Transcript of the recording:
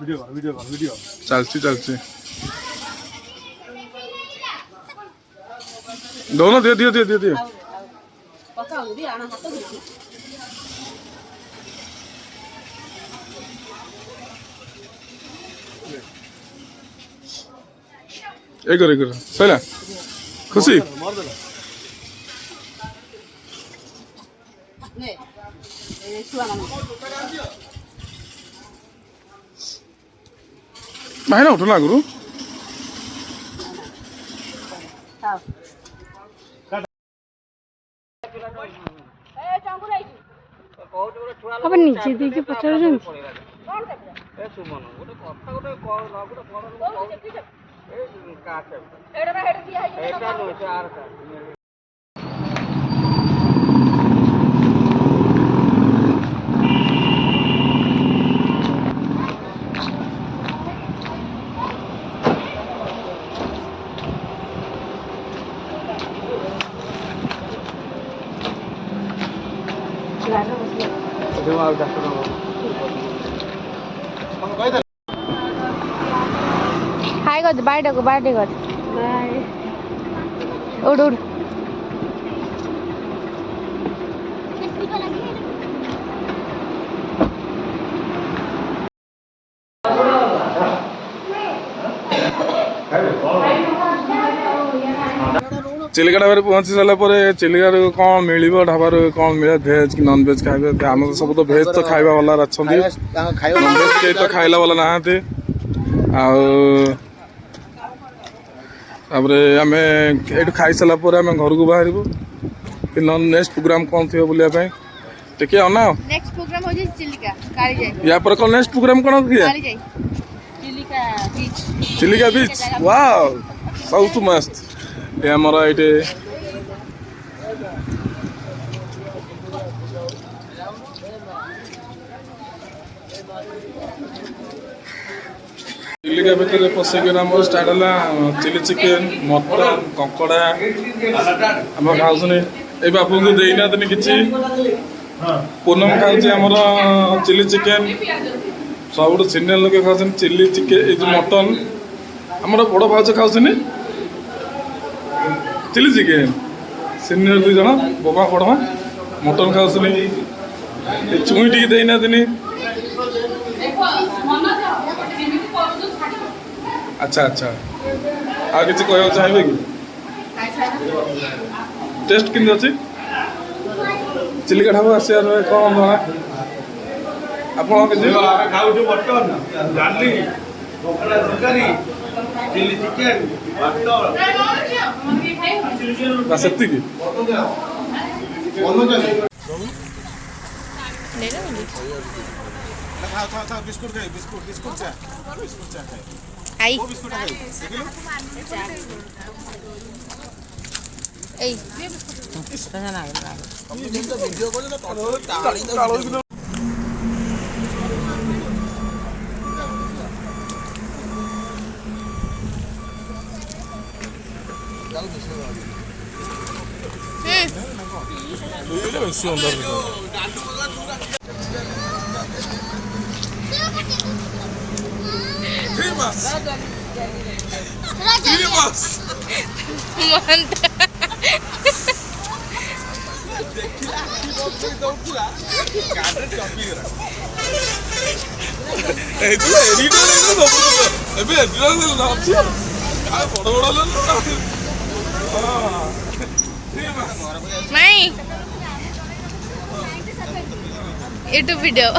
चलती चलती दोनों दे दियो दे दियो दियो एक सही खुशी मैं ना उठना गुरु अब नीचे देखिए पचास हाय गो बाय डगो बाय डगो बाय उड़ उड़ चिलिका ढाबे पहुंची सारा चिलिका कौन मिल ढाबार कौन मिले भेज कि नॉन भेज खाइबे आम तो सब तो भेज तो खाइबा वाला अच्छा नॉन भेज के तो खाइला वाला नहाते आम ये खाई सारापर आम घर को बाहर कि नेक्स्ट प्रोग्राम कौन थी बुलाया टे अना नेक्स्ट प्रोग्राम हो चिलिका काली या पर कौन नेक्स्ट प्रोग्राम कौन थी चिलिका बीच वाओ बहुत मस्त ये हमारा ये चिलिका भितर पशिक स्टार्ट है चिली चिकेन मटन कंकड़ा आम खाऊन ये बापू को देना दिन कि पूनम खाऊँ चिली चिकेन सब सीनियर लोक खाऊँ चिली चिकेन मटन आम बड़ भाज खाऊँ चिली चिकेन सीनियर दुई जन बोबा पढ़मा मटन खाऊँ चुई टी देना दिन अच्छा अच्छा आ कि कह चाहिए कि टेस्ट किन अच्छी चिलिका ढाबा आसार कौन जଣା आप खाऊ मटन डाली तरकारी चिली चिकेन बिस्कुट खाई बिस्कुट बिस्कुट चा खाई आई बिस्कुट खाई ए वीडियो को बेसी अंदर यूट्यूब वीडियो